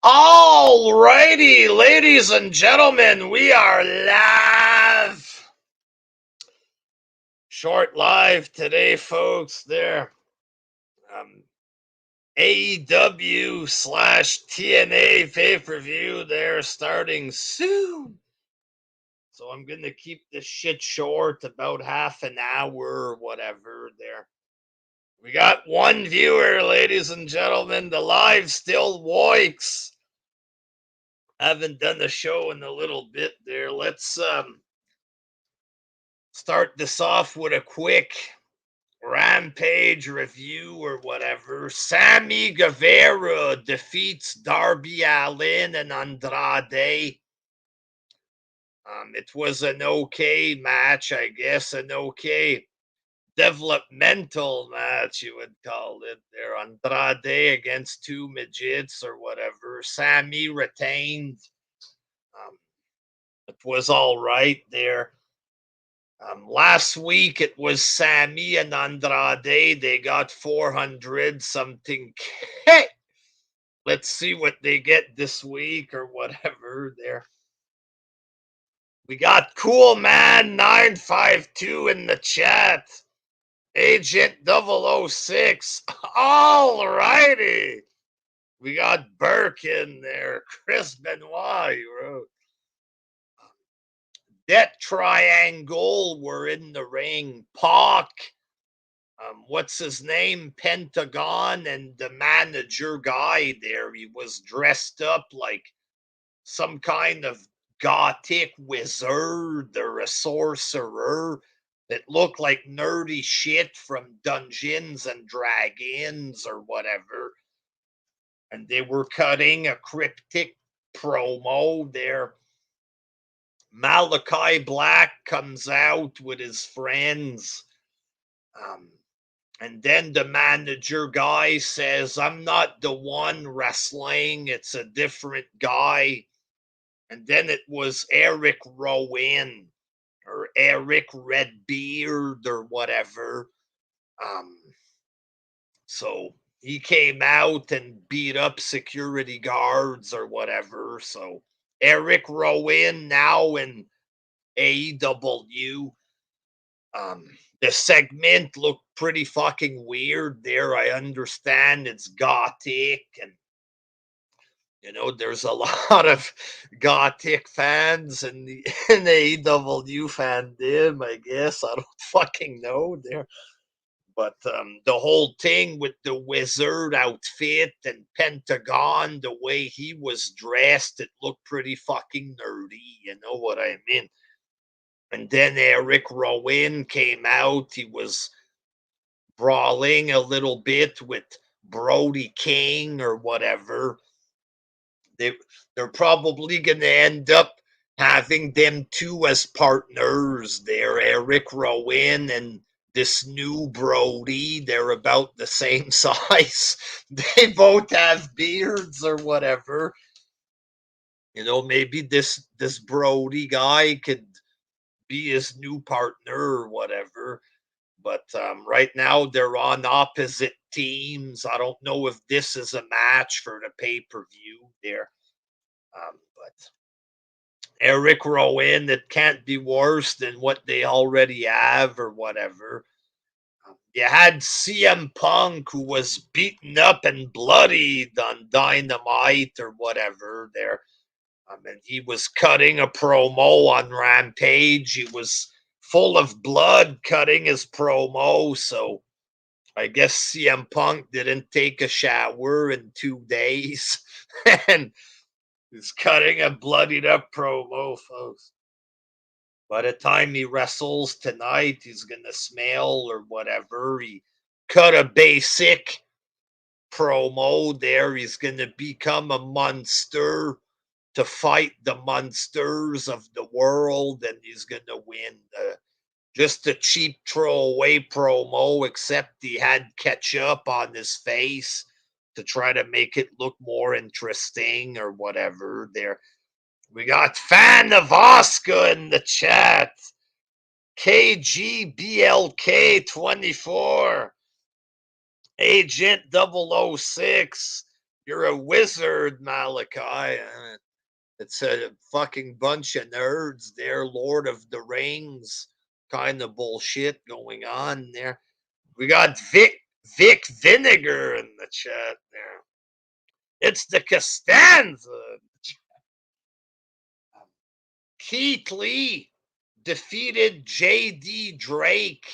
All righty, ladies and gentlemen, we are live. Short live today, folks. There, AEW / TNA pay-per-view. They're starting soon, so I'm gonna keep this shit short, about half an hour or whatever. There, we got one viewer, ladies and gentlemen. The live still works. Haven't done the show in a little bit there. Let's start this off with a quick Rampage review or whatever. Sammy Guevara defeats Darby Allin and Andrade. It was an okay match, I guess, an okay developmental match, you would call it there. Andrade against two midgets or whatever. Sammy retained. Um, it was all right there. Last week it was Sammy and Andrade. They got 400 something K. Let's see what they get this week or whatever there. We got Cool Man 952 in the chat. Agent 006. All righty. We got Burke in there. Chris Benoit, you wrote. That Triangle were in the ring. Pac. What's his name? Pentagon and the manager guy there. He was dressed up like some kind of gothic wizard or a sorcerer that looked like nerdy shit from Dungeons and Dragons or whatever. And they were cutting a cryptic promo there. Malachi Black comes out with his friends. And then the manager guy says, I'm not the one wrestling, it's a different guy. And then it was Eric Rowan or Eric Redbeard or whatever. So he came out and beat up security guards or whatever. So Eric Rowan now in AEW. The segment looked pretty fucking weird there. I understand it's gothic and there's a lot of gothic fans in the in AEW fandom, I guess. I don't fucking know there. But the whole thing with the wizard outfit and Pentagon, the way he was dressed, it looked pretty fucking nerdy. You know what I mean? And then Eric Rowan came out. He was brawling a little bit with Brody King or whatever. They're probably going to end up having them two as partners there, Eric Rowan and this new Brody. They're about the same size. They both have beards or whatever. Maybe this Brody guy could be his new partner or whatever. But right now they're on opposite teams. I don't know if this is a match for the pay-per-view there. But Eric Rowan, it can't be worse than what they already have or whatever. You had CM Punk, who was beaten up and bloodied on Dynamite or whatever there. And he was cutting a promo on Rampage. He was full of blood cutting his promo. So I guess CM Punk didn't take a shower in 2 days. And he's cutting a bloodied up promo, folks. By the time he wrestles tonight, he's going to smell or whatever. He cut a basic promo there. He's going to become a monster to fight the monsters of the world, and he's going to win. Just a cheap throwaway promo, except he had ketchup on his face to try to make it look more interesting or whatever there. We got Fan of Oscar in the chat. KGBLK24. Agent 006. You're a wizard, Malachi. It's a fucking bunch of nerds there, Lord of the Rings kind of bullshit going on there. We got Vic Vinegar in the chat there. It's the Costanza. Keith Lee defeated JD Drake.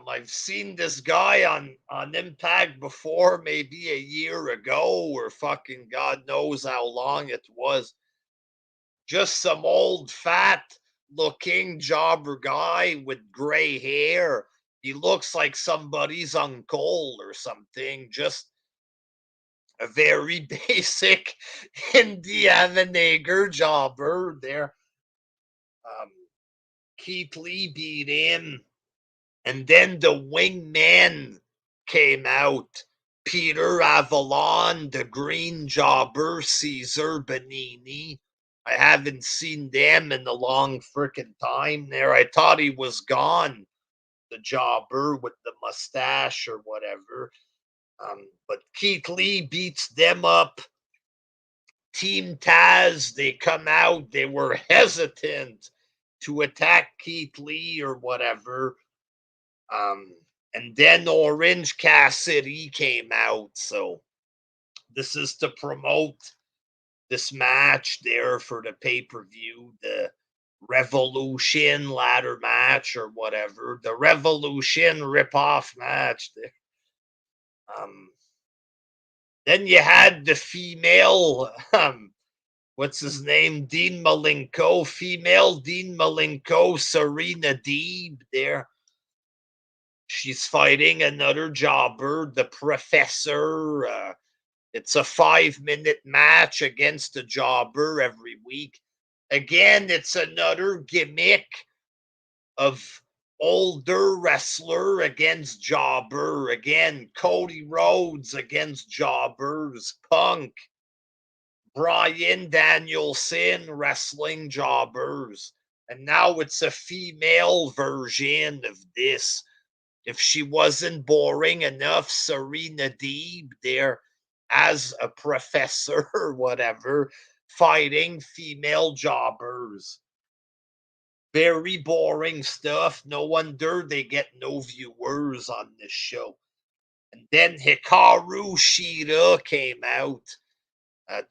I've seen this guy on Impact before, maybe a year ago, or fucking God knows how long it was. Just some old fat looking jobber guy with gray hair. He looks like somebody's uncle or something. Just a very basic Indiana nigger jobber there. Um, Keith Lee beat him. And then the wingman came out. Peter Avalon, the Green Jobber, Caesar Bonini. I haven't seen them in a long freaking time there. I thought he was gone, the jobber with the mustache or whatever. But Keith Lee beats them up. Team Taz, they come out. They were hesitant to attack Keith Lee or whatever. And then Orange Cassidy came out. So this is to promote this match there for the pay-per-view, the Revolution ladder match or whatever. The Revolution rip-off match there. Then you had the female, what's his name? Dean Malenko, female Dean Malenko, Serena Deeb there. She's fighting another jobber, the Professor. It's a 5-minute match against a jobber every week. Again, it's another gimmick of older wrestler against jobber. Again, Cody Rhodes against jobbers. Punk, Bryan Danielson wrestling jobbers. And now it's a female version of this. If she wasn't boring enough, Serena Deeb there as a professor or whatever, fighting female jobbers. Very boring stuff. No wonder they get no viewers on this show. And then Hikaru Shida came out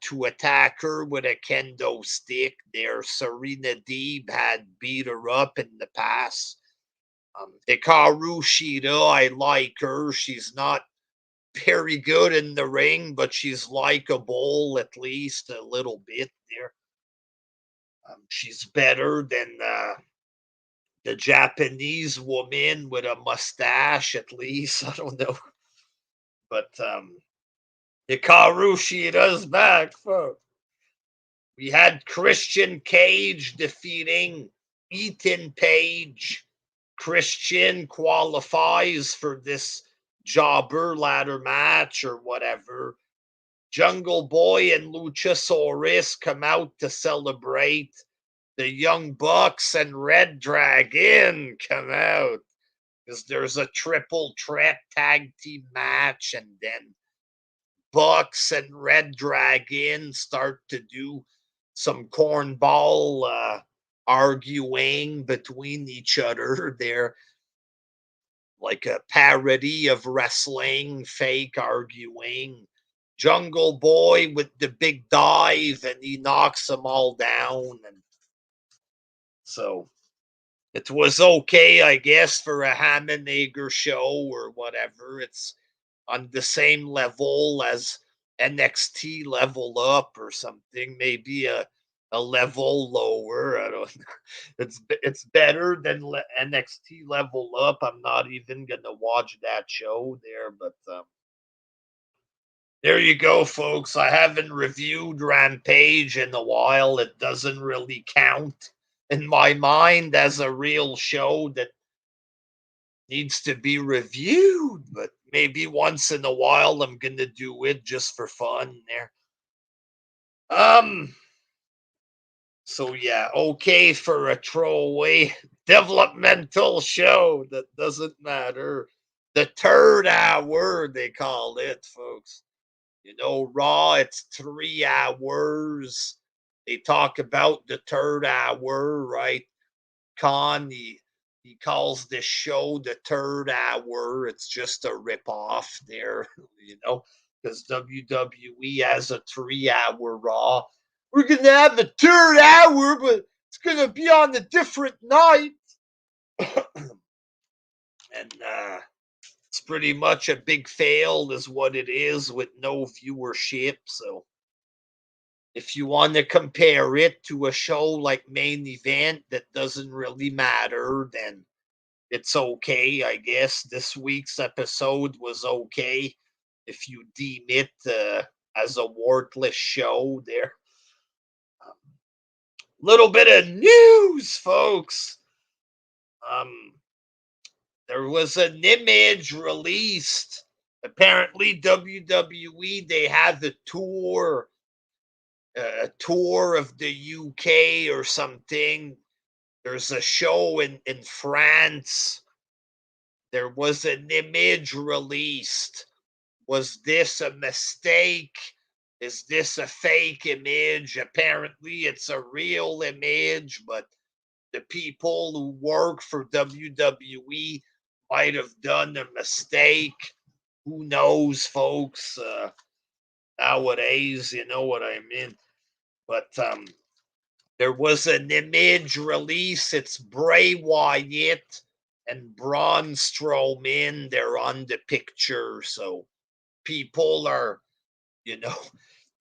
to attack her with a kendo stick there. Serena Deeb had beat her up in the past. Hikaru Shida, I like her. She's not very good in the ring, but she's likable at least a little bit there. She's better than the Japanese woman with a mustache, at least. I don't know. But Hikaru Shida's back, folks. We had Christian Cage defeating Ethan Page. Christian qualifies for this jobber ladder match or whatever. Jungle Boy and Luchasaurus come out to celebrate. The Young Bucks and Red Dragon come out because there's a triple threat tag team match, and then Bucks and Red Dragon start to do some cornball arguing between each other. They're like a parody of wrestling, fake arguing. Jungle Boy with the big dive, and he knocks them all down. And so it was okay, I guess, for a Hammenager show or whatever. It's on the same level as NXT Level Up or something, maybe a level lower. I don't know. It's better than NXT Level Up. I'm not even gonna watch that show there, but there you go, folks. I haven't reviewed Rampage in a while. It doesn't really count in my mind as a real show that needs to be reviewed, but maybe once in a while I'm gonna do it just for fun there. So yeah, okay for a throwaway developmental show that doesn't matter. The third hour, they call it, folks. Raw, it's 3 hours. They talk about the third hour, right? He calls this show the third hour. It's just a ripoff there, because WWE has a 3 hour Raw. We're gonna have a third hour, but it's gonna be on a different night. And it's pretty much a big fail, is what it is, with no viewership. So if you want to compare it to a show like Main Event that doesn't really matter, then it's okay, I guess. This week's episode was okay if you deem it as a worthless show there. Little bit of news, folks. There was an image released. Apparently, WWE, they had the tour, a tour of the UK or something. There's a show in France. There was an image released. Was this a mistake? Is this a fake image? Apparently, it's a real image, but the people who work for WWE might have done a mistake. Who knows, folks? Nowadays, you know what I mean. But there was an image release. It's Bray Wyatt and Braun Strowman. They're on the picture, so people are, you know,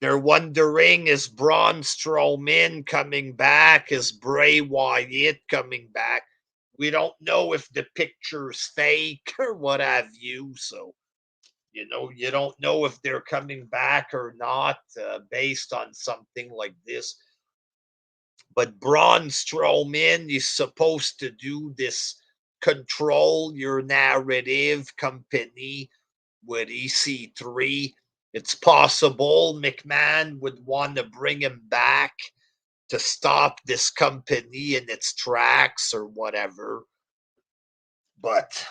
they're wondering, is Braun Strowman coming back? Is Bray Wyatt coming back? We don't know if the picture's fake or what have you. So, you don't know if they're coming back or not based on something like this. But Braun Strowman is supposed to do this control your narrative company with EC3. It's possible McMahon would want to bring him back to stop this company in its tracks or whatever. But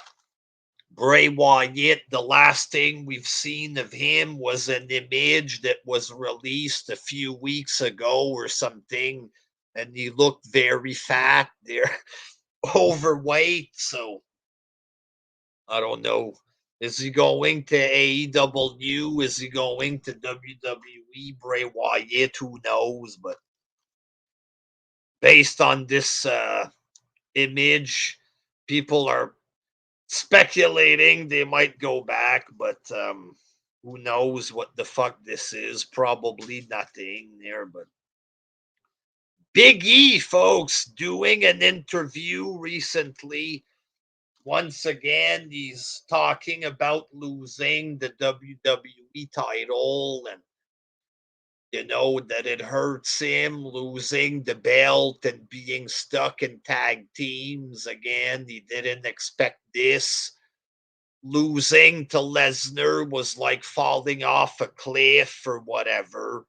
Bray Wyatt, the last thing we've seen of him was an image that was released a few weeks ago or something, and he looked very fat there, overweight. So I don't know. Is he going to AEW? Is he going to WWE? Bray Wyatt? Who knows? But based on this image, people are speculating they might go back, but who knows what the fuck this is? Probably nothing there. But Big E, folks, doing an interview recently. Once again, he's talking about losing the WWE title, and that it hurts him losing the belt and being stuck in tag teams again. He didn't expect this. Losing to Lesnar was like falling off a cliff or whatever.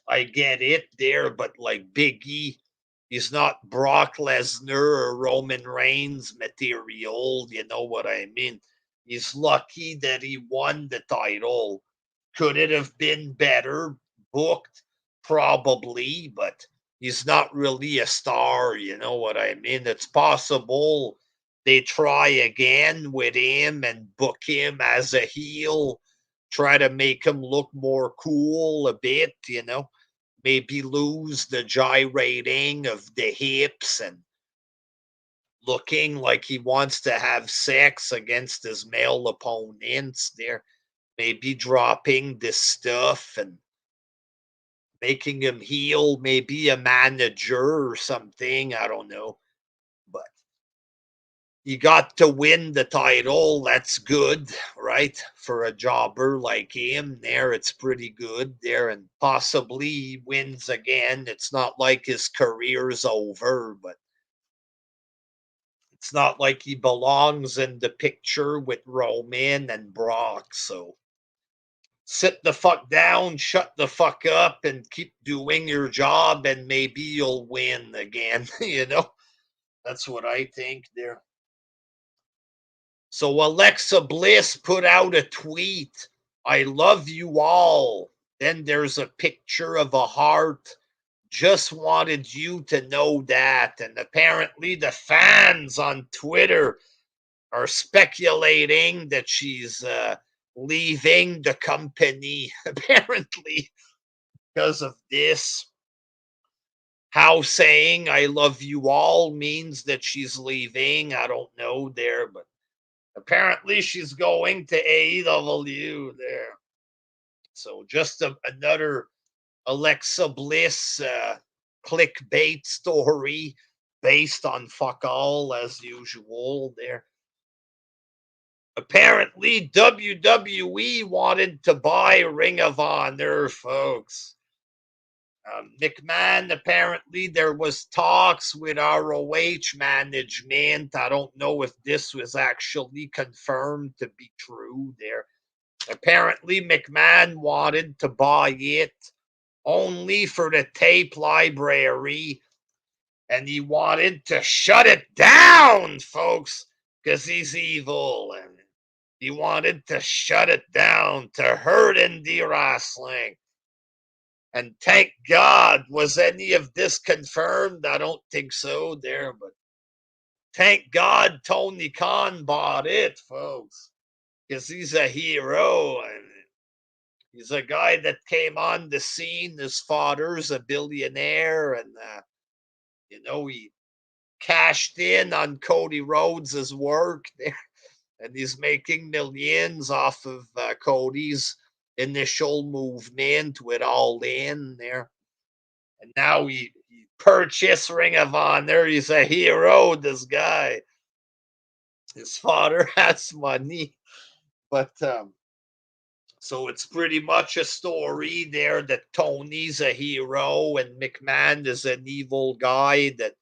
I get it there, but like Big E, he's not Brock Lesnar or Roman Reigns material. You know what I mean? He's lucky that he won the title. Could it have been better booked? Probably, but he's not really a star. You know what I mean? It's possible they try again with him and book him as a heel, try to make him look more cool a bit. Maybe lose the gyrating of the hips and looking like he wants to have sex against his male opponents there. Maybe dropping this stuff and making him heel, maybe a manager or something. I don't know. But you got to win the title. That's good, right? For a jobber like him, there, it's pretty good there. And possibly he wins again. It's not like his career's over, but it's not like he belongs in the picture with Roman and Brock. So sit the fuck down, shut the fuck up, and keep doing your job, and maybe you'll win again. That's what I think there. So Alexa Bliss put out a tweet I love you all. Then there's a picture of a heart. Just wanted you to know that. And apparently the fans on Twitter are speculating that she's leaving the company, apparently, because of this. How saying I love you all means that she's leaving, I don't know there, but apparently she's going to AEW there. So just another Alexa Bliss clickbait story based on fuck all as usual there. Apparently, WWE wanted to buy Ring of Honor, folks. McMahon, apparently, there was talks with ROH management. I don't know if this was actually confirmed to be true there. Apparently, McMahon wanted to buy it only for the tape library, and he wanted to shut it down, folks, because he's evil, and he wanted to shut it down to hurt indie wrestling. And thank God, was any of this confirmed? I don't think so there, but thank God Tony Khan bought it, folks, because he's a hero, and he's a guy that came on the scene. His father's a billionaire, and he cashed in on Cody Rhodes' work there, and he's making millions off of Cody's initial movement with All In there. And now he purchased Ring of Honor. He's a hero, this guy. His father has money. But so it's pretty much a story there that Tony's a hero and McMahon is an evil guy that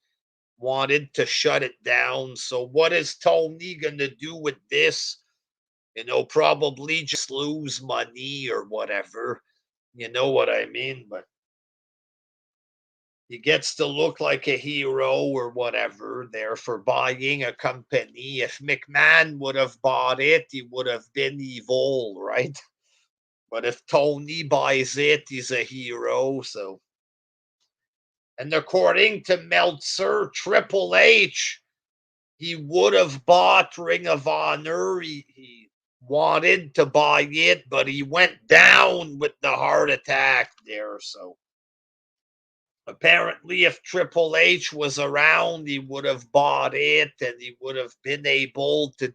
wanted to shut it down. So what is Tony going to do with this? Probably just lose money or whatever. You know what I mean? But he gets to look like a hero or whatever there for buying a company. If McMahon would have bought it, he would have been evil, right? But if Tony buys it, he's a hero. So, and according to Meltzer, Triple H, he would have bought Ring of Honor. He wanted to buy it, but he went down with the heart attack there. So apparently, if Triple H was around, he would have bought it and he would have been able to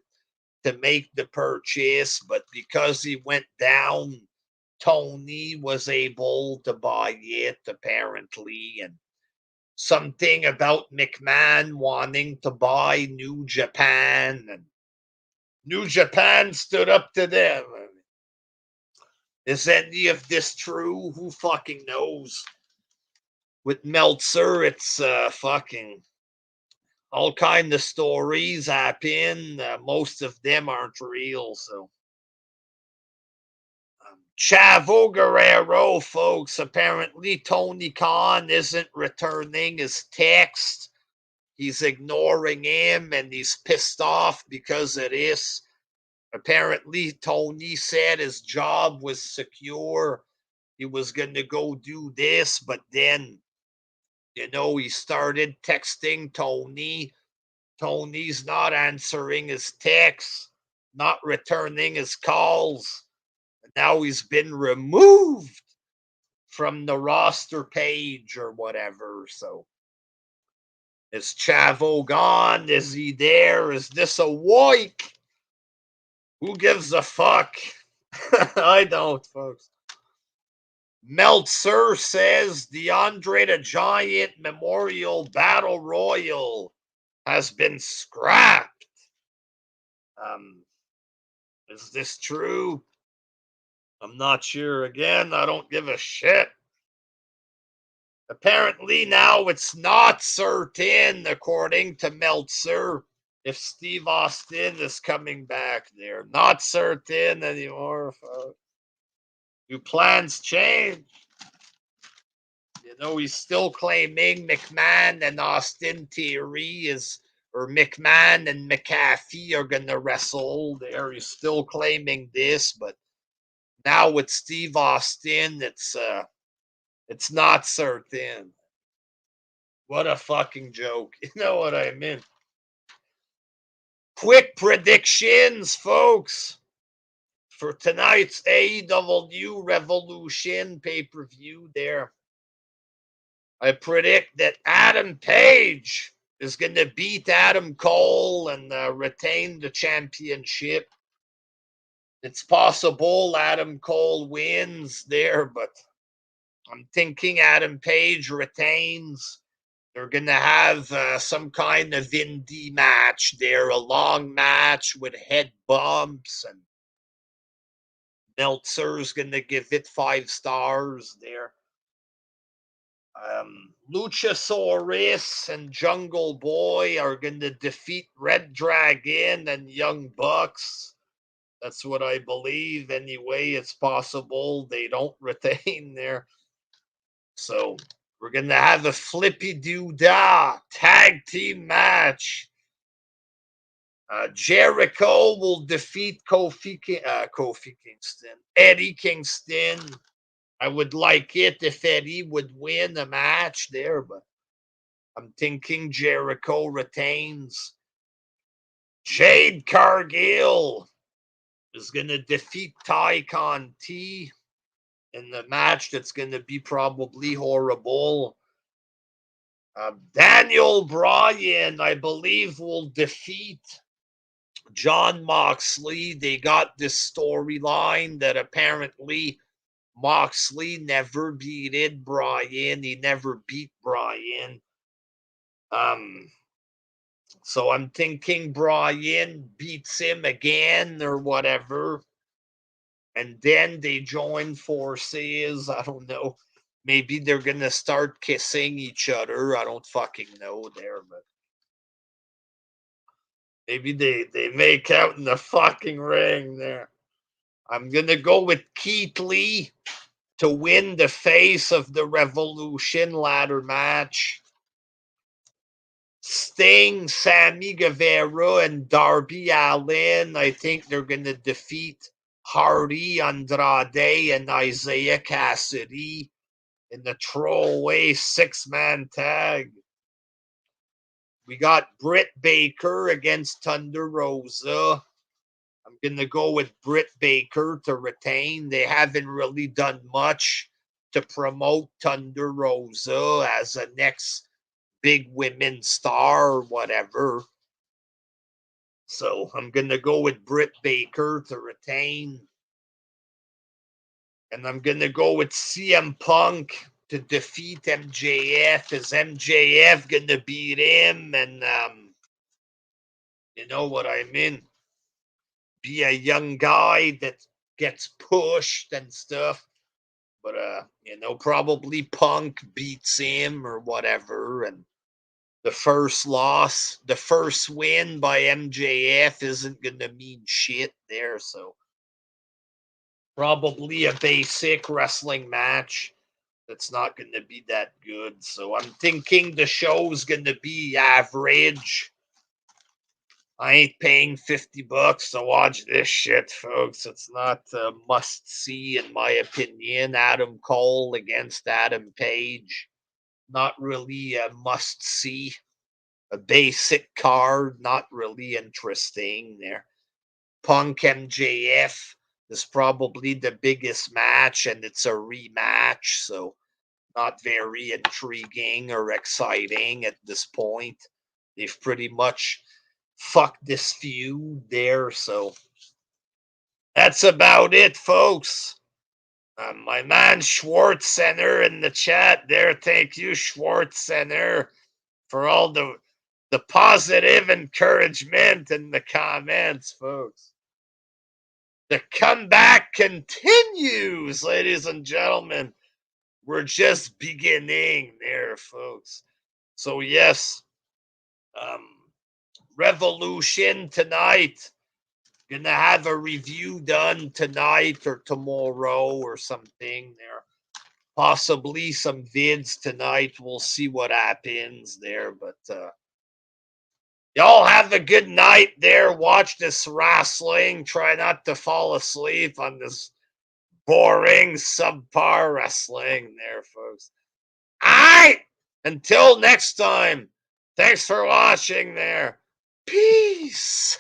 make the purchase. But because he went down, Tony was able to buy it, apparently. And something about McMahon wanting to buy New Japan, and New Japan stood up to them. Is any of this true? Who fucking knows? With Meltzer, it's fucking all kind of stories happen. Most of them aren't real. So, Chavo Guerrero, folks. Apparently, Tony Khan isn't returning his text. He's ignoring him, and he's pissed off because of this. Apparently, Tony said his job was secure. He was going to go do this, but then, he started texting Tony. Tony's not answering his texts, not returning his calls. And now he's been removed from the roster page or whatever. So, is Chavo gone? Is he there? Is this a wike? Who gives a fuck? I don't, folks. Meltzer says the Andre the Giant Memorial Battle Royal has been scrapped. Is this true? I'm not sure. Again, I don't give a shit. Apparently now it's not certain, according to Meltzer, if Steve Austin is coming back there. Not certain anymore, folks. Do plans change? He's still claiming McMahon and Austin Theory or McMahon and McAfee are going to wrestle there. He's still claiming this, but Now with Steve Austin, it's not certain. What a fucking joke. You know what I mean? Quick predictions, folks, for tonight's AEW Revolution pay-per-view there. I predict that Adam Page is going to beat Adam Cole and retain the championship. It's possible Adam Cole wins there, but I'm thinking Adam Page retains. They're going to have some kind of indie match there, a long match with head bumps, and Meltzer's going to give it 5 stars there. Luchasaurus and Jungle Boy are going to defeat Red Dragon and Young Bucks. That's what I believe. Anyway, it's possible they don't retain there. So we're going to have a flippy doo-dah tag team match. Jericho will defeat Kofi Kingston. Eddie Kingston. I would like it if Eddie would win the match there, but I'm thinking Jericho retains. Jade Cargill is going to defeat Ty Conti in the match that's going to be probably horrible. Daniel Bryan, I believe, will defeat John Moxley. They got this storyline that apparently Moxley never beated Bryan. He never beat Bryan. So I'm thinking Bryan beats him again or whatever. And then they join forces. I don't know. Maybe they're going to start kissing each other. I don't fucking know there, but maybe they make out in the fucking ring there. I'm going to go with Keith Lee to win the face of the Revolution ladder match. Sting, Sammy Guevara, and Darby Allin. I think they're going to defeat Hardy, Andrade, and Isaiah Cassidy in the throwaway 6-man tag. We got Britt Baker against Thunder Rosa. I'm going to go with Britt Baker to retain. They haven't really done much to promote Thunder Rosa as a next big women star or whatever. So I'm going to go with Britt Baker to retain. And I'm going to go with CM Punk to defeat MJF. Is MJF going to beat him? And you know what I mean? Be a young guy that gets pushed and stuff. But, probably Punk beats him or whatever. And the first win by MJF isn't going to mean shit there. So probably a basic wrestling match that's not going to be that good. So I'm thinking the show's going to be average. I ain't paying $50 to watch this shit, folks. It's not a must-see, in my opinion. Adam Cole against Adam Page. Not really a must-see. A basic card, not really interesting there. Punk MJF is probably the biggest match, and it's a rematch, so not very intriguing or exciting at this point. They've pretty much fucked this feud there, so that's about it, folks. My man Schwartz-Center in the chat there. Thank you, Schwartz-Center, for all the positive encouragement in the comments, folks. The comeback continues, ladies and gentlemen. We're just beginning there, folks. So, yes, Revolution tonight. Gonna have a review done tonight or tomorrow or something there. Possibly some vids tonight. We'll see what happens there, but y'all have a good night there. Watch this wrestling. Try not to fall asleep on this boring, subpar wrestling there, folks. All right. Until next time, thanks for watching there. Peace.